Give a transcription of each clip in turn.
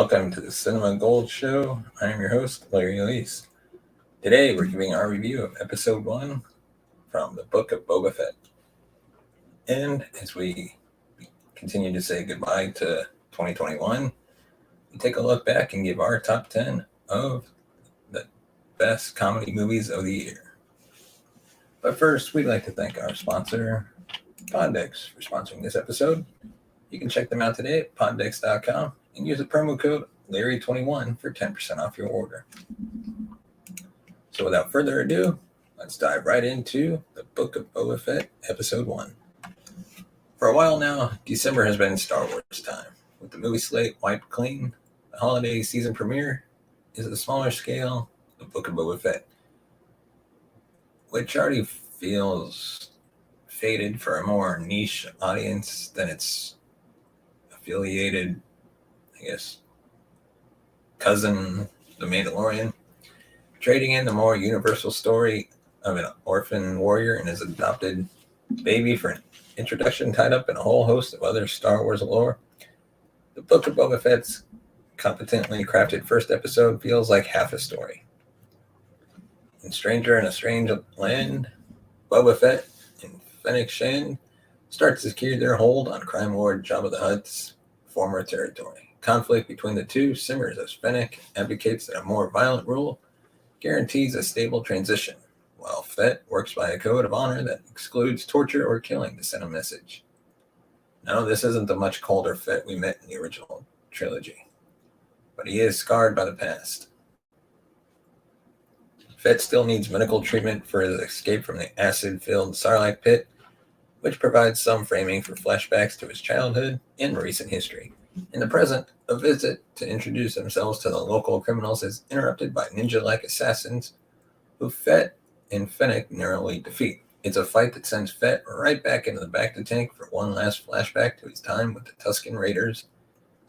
Welcome to the Cinema Gold Show. I am your host, Larry Elise. Today we're giving our review of Episode 1 from the Book of Boba Fett. And as we continue to say goodbye to 2021, we take a look back and give our top 10 of the best comedy movies of the year. But first, we'd like to thank our sponsor, Poddex, for sponsoring this episode. You can check them out today at poddex.com and use the promo code Larry21 for 10% off your order. So without further ado, let's dive right into the Book of Boba Fett, Episode 1. For a while now, December has been Star Wars time. With the movie slate wiped clean, the holiday season premiere is a smaller scale, the Book of Boba Fett, which already feels fated for a more niche audience than its affiliated, cousin, The Mandalorian, trading in the more universal story of an orphan warrior and his adopted baby for an introduction tied up in a whole host of other Star Wars lore. The Book of Boba Fett's competently crafted first episode feels like half a story. In Stranger in a Strange Land, Boba Fett and Fennec Shand start to secure their hold on crime lord Jabba the Hutt's former territory. Conflict between the two simmers as Fennec advocates that a more violent rule guarantees a stable transition, while Fett works by a code of honor that excludes torture or killing to send a message. No, this isn't the much colder Fett we met in the original trilogy, but he is scarred by the past. Fett still needs medical treatment for his escape from the acid-filled Sarlacc pit, which provides some framing for flashbacks to his childhood and recent history. In the present, a visit to introduce themselves to the local criminals is interrupted by ninja-like assassins who Fett and Fennec narrowly defeat. It's a fight that sends Fett right back into the Bacta tank for one last flashback to his time with the Tusken Raiders,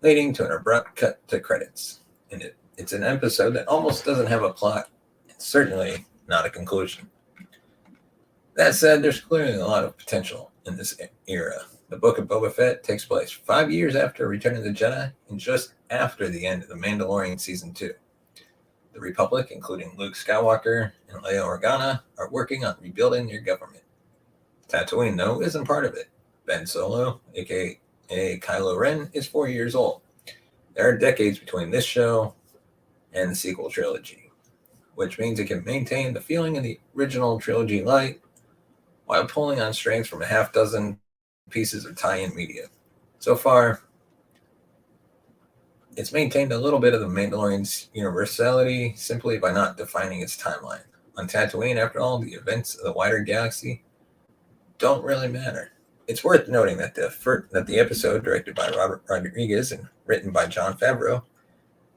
leading to an abrupt cut to credits. And it's an episode that almost doesn't have a plot, and certainly not a conclusion. That said, there's clearly a lot of potential in this era. The Book of Boba Fett takes place 5 years after Return of the Jedi and just after the end of The Mandalorian Season 2. The Republic, including Luke Skywalker and Leia Organa, are working on rebuilding their government. Tatooine, though, isn't part of it. Ben Solo, a.k.a. Kylo Ren, is 4 years old. There are decades between this show and the sequel trilogy, which means it can maintain the feeling of the original trilogy light while pulling on strings from a half dozen pieces of tie-in media. So far, it's maintained a little bit of the Mandalorian's universality simply by not defining its timeline. On Tatooine, after all, the events of the wider galaxy don't really matter. It's worth noting that the episode, directed by Robert Rodriguez and written by Jon Favreau,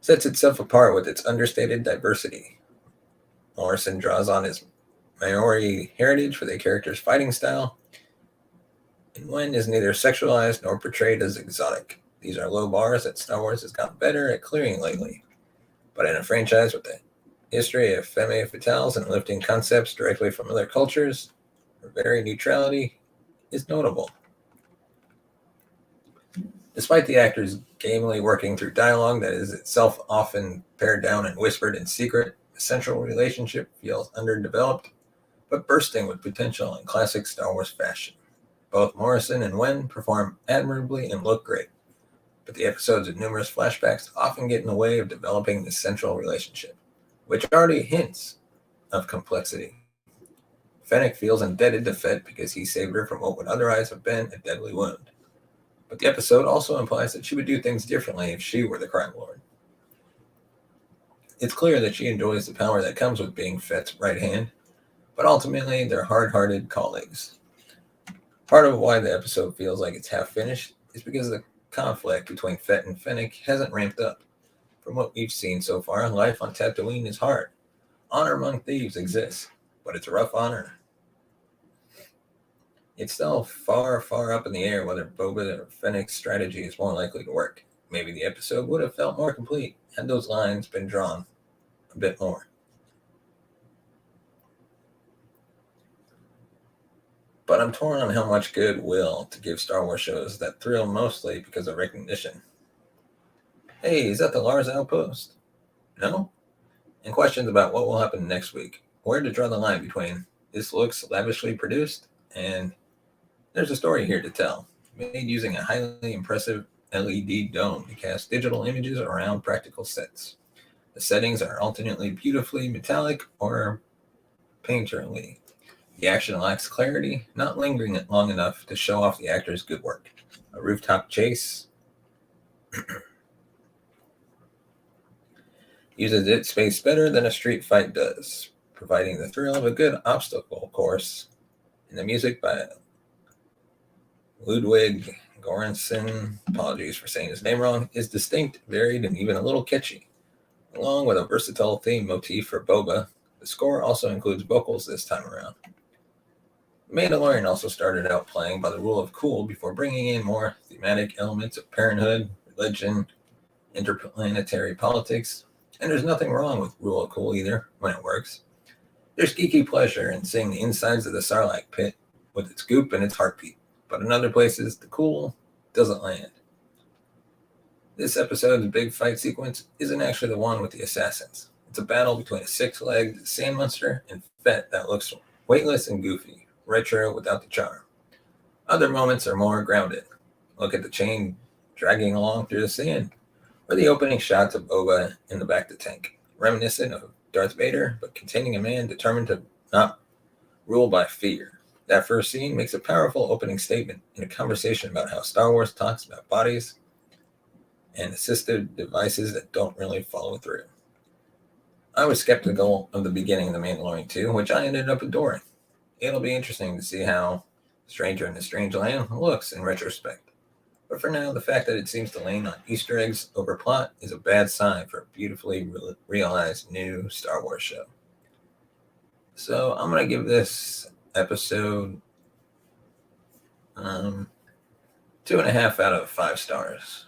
sets itself apart with its understated diversity. Morrison draws on his Maori heritage for the character's fighting style, and Wen is neither sexualized nor portrayed as exotic. These are low bars that Star Wars has gotten better at clearing lately, but in a franchise with a history of femme fatales and lifting concepts directly from other cultures, her very neutrality is notable. Despite the actors gamely working through dialogue that is itself often pared down and whispered in secret, the central relationship feels underdeveloped, but bursting with potential in classic Star Wars fashion. Both Morrison and Wen perform admirably and look great, but the episodes of numerous flashbacks often get in the way of developing this central relationship, which already hints of complexity. Fennec feels indebted to Fett because he saved her from what would otherwise have been a deadly wound, but the episode also implies that she would do things differently if she were the crime lord. It's clear that she enjoys the power that comes with being Fett's right hand, but ultimately they're hard-hearted colleagues. Part of why the episode feels like it's half finished is because the conflict between Fett and Fennec hasn't ramped up. From what we've seen so far, life on Tatooine is hard. Honor among thieves exists, but it's a rough honor. It's still far, far up in the air whether Boba or Fennec's strategy is more likely to work. Maybe the episode would have felt more complete had those lines been drawn a bit more. But I'm torn on how much goodwill to give Star Wars shows that thrill mostly because of recognition. Hey, is that the Lars Outpost? No? And questions about what will happen next week. Where to draw the line between this looks lavishly produced and there's a story here to tell. Made using a highly impressive LED dome to cast digital images around practical sets. The settings are alternately beautifully metallic or painterly. The action lacks clarity, not lingering long enough to show off the actor's good work. A rooftop chase uses its space better than a street fight does, providing the thrill of a good obstacle course. And the music by Ludwig Göransson, apologies for saying his name wrong, is distinct, varied, and even a little catchy. Along with a versatile theme motif for Boba, the score also includes vocals this time around. Mandalorian also started out playing by the rule of cool before bringing in more thematic elements of parenthood, religion, interplanetary politics, and there's nothing wrong with rule of cool either when it works. There's geeky pleasure in seeing the insides of the Sarlacc pit with its goop and its heartbeat, but in other places, the cool doesn't land. This episode's big fight sequence isn't actually the one with the assassins. It's a battle between a six-legged sand monster and Fett that looks weightless and goofy, retro without the charm. Other moments are more grounded. Look at the chain dragging along through the sand, or the opening shots of Boba in the back of the tank, reminiscent of Darth Vader, but containing a man determined to not rule by fear. That first scene makes a powerful opening statement in a conversation about how Star Wars talks about bodies and assistive devices that don't really follow through. I was skeptical of the beginning of The Mandalorian 2, which I ended up adoring. It'll be interesting to see how Stranger in a Strange Land looks in retrospect. But for now, the fact that it seems to lean on Easter eggs over plot is a bad sign for a beautifully realized new Star Wars show. So I'm going to give this episode 2.5 out of 5 stars.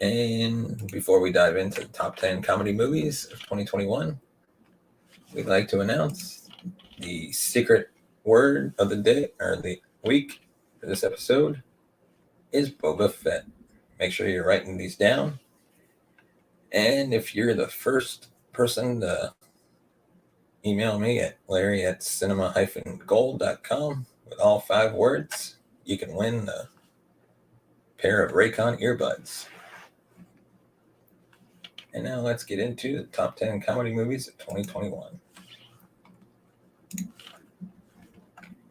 And before we dive into the top 10 comedy movies of 2021, we'd like to announce the secret word of the day, or the week for this episode, is Boba Fett. Make sure you're writing these down. And if you're the first person to email me at larry@cinema-gold.com with all 5 words, you can win a pair of Raycon earbuds. And now let's get into the top 10 comedy movies of 2021.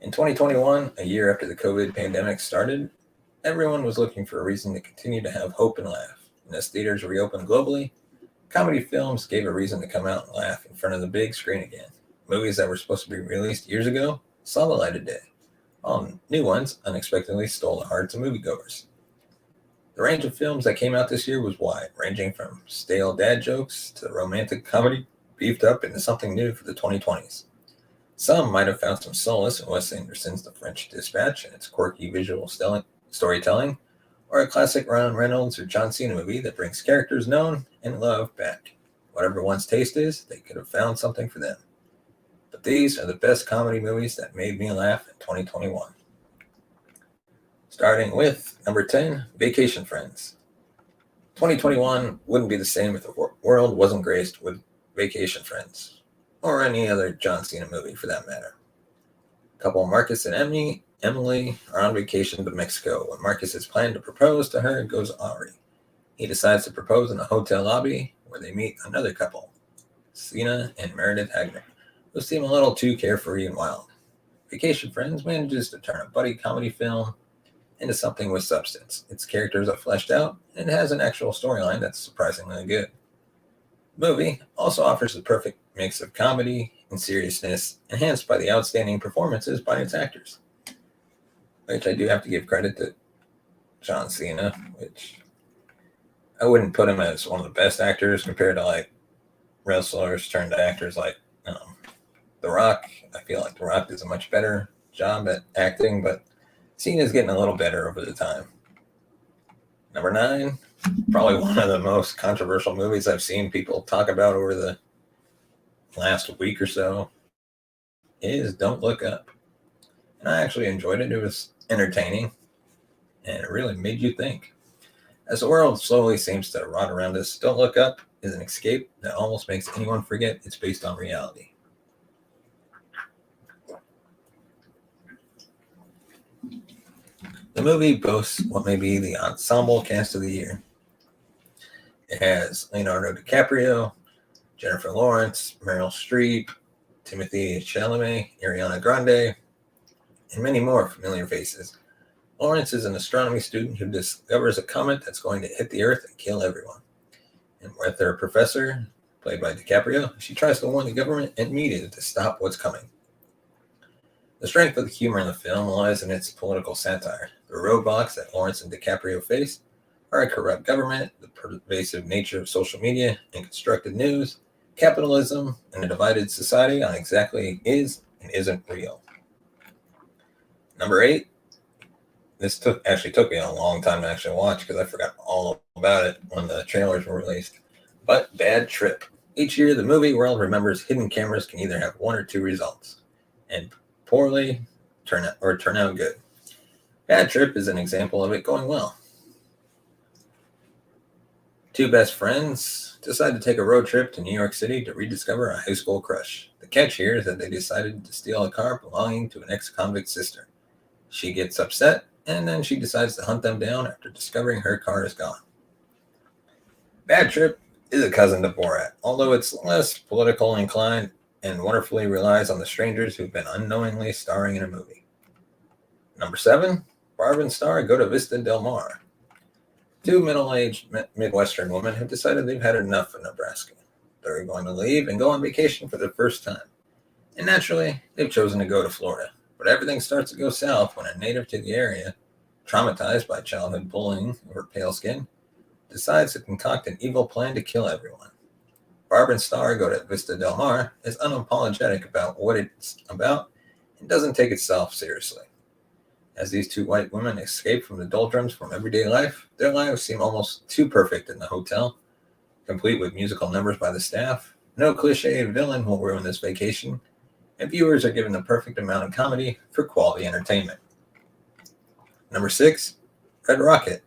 In 2021, a year after the COVID pandemic started, everyone was looking for a reason to continue to have hope and laugh. And as theaters reopened globally, comedy films gave a reason to come out and laugh in front of the big screen again. Movies that were supposed to be released years ago saw the light of day, while new ones unexpectedly stole the hearts of moviegoers. The range of films that came out this year was wide, ranging from stale dad jokes to romantic comedy beefed up into something new for the 2020s. Some might have found some solace in Wes Anderson's The French Dispatch and its quirky visual storytelling, or a classic Ryan Reynolds or John Cena movie that brings characters known and loved back. Whatever one's taste is, they could have found something for them. But these are the best comedy movies that made me laugh in 2021. Starting with number 10, Vacation Friends. 2021 wouldn't be the same if the world wasn't graced with Vacation Friends, or any other John Cena movie for that matter. Couple Marcus and Emily are on vacation to Mexico when Marcus's plan to propose to her goes awry. He decides to propose in a hotel lobby where they meet another couple, Cena and Meredith Agner, who seem a little too carefree and wild. Vacation Friends manages to turn a buddy comedy film into something with substance. Its characters are fleshed out, and it has an actual storyline that's surprisingly good. The movie also offers the perfect mix of comedy and seriousness, enhanced by the outstanding performances by its actors. Which I do have to give credit to John Cena, which I wouldn't put him as one of the best actors compared to like wrestlers turned to actors like The Rock. I feel like The Rock does a much better job at acting, but Cena's getting a little better over the time. Number 9, probably one of the most controversial movies I've seen people talk about over the last week or so, is Don't Look Up. And I actually enjoyed it. It was entertaining, and it really made you think. As the world slowly seems to rot around us, Don't Look Up is an escape that almost makes anyone forget it's based on reality. The movie boasts what may be the ensemble cast of the year. It has Leonardo DiCaprio, Jennifer Lawrence, Meryl Streep, Timothy Chalamet, Ariana Grande, and many more familiar faces. Lawrence is an astronomy student who discovers a comet that's going to hit the Earth and kill everyone. And with her professor, played by DiCaprio, she tries to warn the government and media to stop what's coming. The strength of the humor in the film lies in its political satire. The roadblocks that Lawrence and DiCaprio face are a corrupt government, the pervasive nature of social media and constructed news, capitalism, and a divided society on exactly is and isn't real. Number 8. This took me a long time to actually watch because I forgot all about it when the trailers were released. But Bad Trip. Each year, the movie world remembers hidden cameras can either have one or two results, and poorly turn out good. Bad Trip is an example of it going well. Two best friends decide to take a road trip to New York City to rediscover a high school crush. The catch here is that they decided to steal a car belonging to an ex-convict sister. She gets upset, and then she decides to hunt them down after discovering her car is gone. Bad Trip is a cousin to Borat, although it's less political inclined and wonderfully relies on the strangers who've been unknowingly starring in a movie. Number 7, Barb and Star go to Vista Del Mar. Two middle-aged Midwestern women have decided they've had enough of Nebraska. They're going to leave and go on vacation for the first time. And naturally, they've chosen to go to Florida. But everything starts to go south when a native to the area, traumatized by childhood bullying over pale skin, decides to concoct an evil plan to kill everyone. Barb and Star go to Vista Del Mar is unapologetic about what it's about and doesn't take itself seriously. As these two white women escape from the doldrums from everyday life, their lives seem almost too perfect in the hotel, complete with musical numbers by the staff. No cliche villain will ruin this vacation, and viewers are given the perfect amount of comedy for quality entertainment. Number 6, Red Rocket.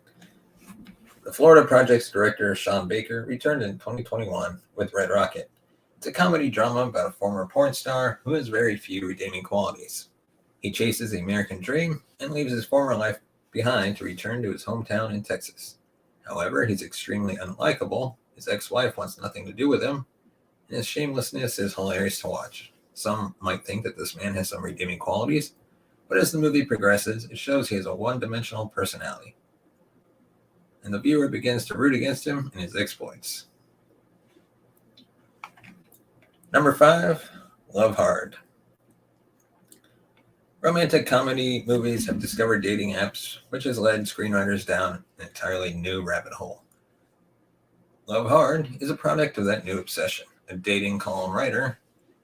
The Florida Project's director, Sean Baker, returned in 2021 with Red Rocket. It's a comedy drama about a former porn star who has very few redeeming qualities. He chases the American dream and leaves his former life behind to return to his hometown in Texas. However, he's extremely unlikable, his ex-wife wants nothing to do with him, and his shamelessness is hilarious to watch. Some might think that this man has some redeeming qualities, but as the movie progresses, it shows he has a one-dimensional personality, and the viewer begins to root against him and his exploits. Number 5, Love Hard. Romantic comedy movies have discovered dating apps, which has led screenwriters down an entirely new rabbit hole. Love Hard is a product of that new obsession. A dating column writer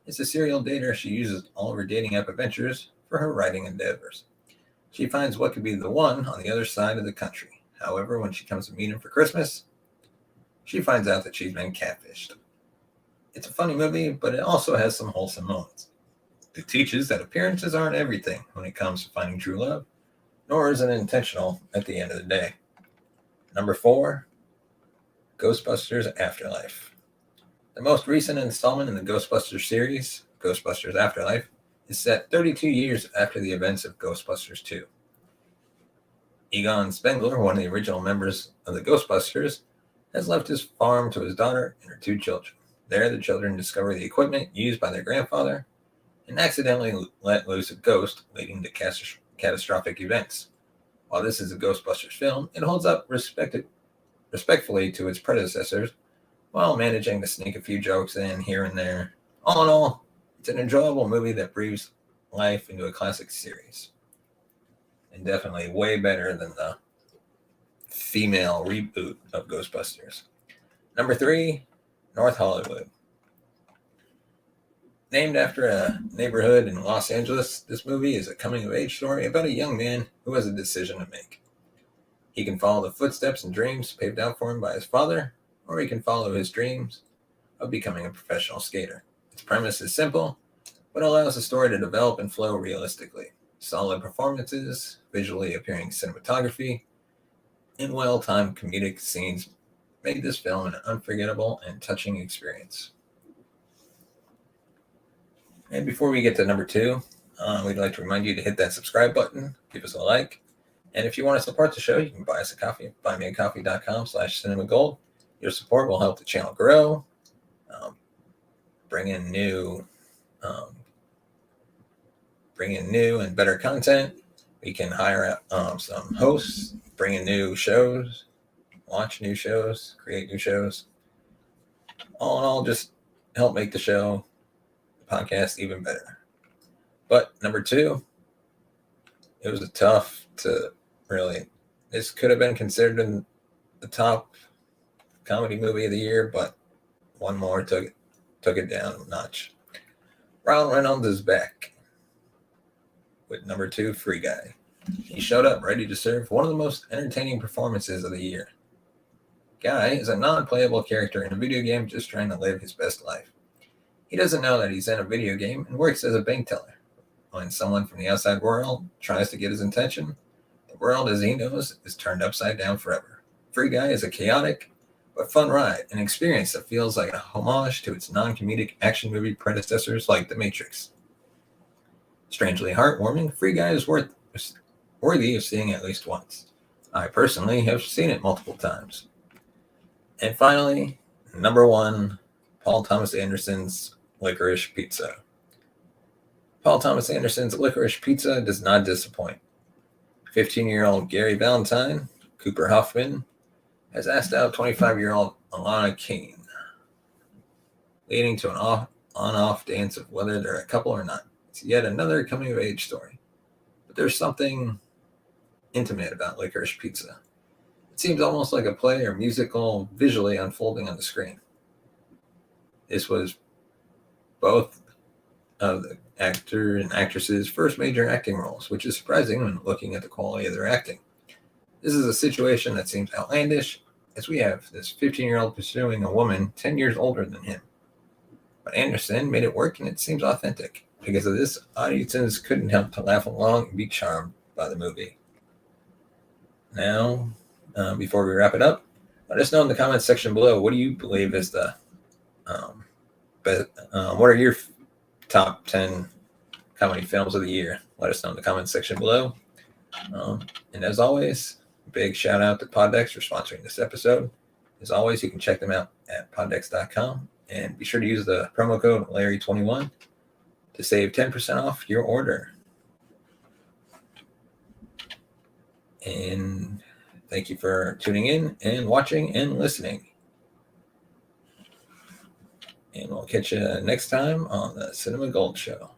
is a serial dater. She uses all of her dating app adventures for her writing endeavors. She finds what could be the one on the other side of the country. However, when she comes to meet him for Christmas, she finds out that she's been catfished. It's a funny movie, but it also has some wholesome moments. It teaches that appearances aren't everything when it comes to finding true love, nor is it intentional at the end of the day. Number 4, Ghostbusters Afterlife. The most recent installment in the Ghostbusters series, Ghostbusters Afterlife, is set 32 years after the events of Ghostbusters 2. Egon Spengler, one of the original members of the Ghostbusters, has left his farm to his daughter and her 2 children. There, the children discover the equipment used by their grandfather and accidentally let loose a ghost, leading to catastrophic events. While this is a Ghostbusters film, it holds up respectfully to its predecessors, while managing to sneak a few jokes in here and there. All in all, it's an enjoyable movie that breathes life into a classic series. And definitely way better than the female reboot of Ghostbusters. Number 3, North Hollywood. Named after a neighborhood in Los Angeles, this movie is a coming-of-age story about a young man who has a decision to make. He can follow the footsteps and dreams paved out for him by his father, or he can follow his dreams of becoming a professional skater. Its premise is simple, but allows the story to develop and flow realistically. Solid performances, visually appearing cinematography, and well-timed comedic scenes made this film an unforgettable and touching experience. And before we get to number 2, we'd like to remind you to hit that subscribe button, give us a like, and if you want to support the show, you can buy us a coffee at buymeacoffee.com/cinemagold. Your support will help the channel grow, bring in new and better content. We can hire out some hosts, bring in new shows, launch new shows, create new shows. All in all, just help make the show, the podcast, even better. But number 2, it was tough to really. This could have been considered in the top comedy movie of the year, but one more took it down a notch. Ryan Reynolds is back with number 2, Free Guy. He showed up ready to serve one of the most entertaining performances of the year. Guy is a non-playable character in a video game just trying to live his best life. He doesn't know that he's in a video game and works as a bank teller. When someone from the outside world tries to get his attention, the world as he knows is turned upside down forever. Free Guy is a chaotic but fun ride, an experience that feels like a homage to its non-comedic action movie predecessors like The Matrix. Strangely heartwarming, Free Guy is worthy of seeing at least once. I personally have seen it multiple times. And finally, number 1, Paul Thomas Anderson's Licorice Pizza. Paul Thomas Anderson's Licorice Pizza does not disappoint. 15-year-old Gary Valentine, Cooper Hoffman, has asked out 25-year-old Alana Kane, leading to an on-off dance of whether they're a couple or not. It's yet another coming-of-age story. But there's something intimate about Licorice Pizza. It seems almost like a play or musical visually unfolding on the screen. This was both of the actor and actress's first major acting roles, which is surprising when looking at the quality of their acting. This is a situation that seems outlandish, as we have this 15-year-old pursuing a woman 10 years older than him. But Anderson made it work, and it seems authentic. Because of this, audiences couldn't help to laugh along and be charmed by the movie. Now, before we wrap it up, let us know in the comments section below, what do you believe is the what are your top 10 comedy films of the year? Let us know in the comments section below. And as always, big shout out to Poddex for sponsoring this episode. As always, you can check them out at poddex.com, and be sure to use the promo code Larry21 to save 10% off your order. And thank you for tuning in and watching and listening. And we'll catch you next time on the Cinema Gold Show.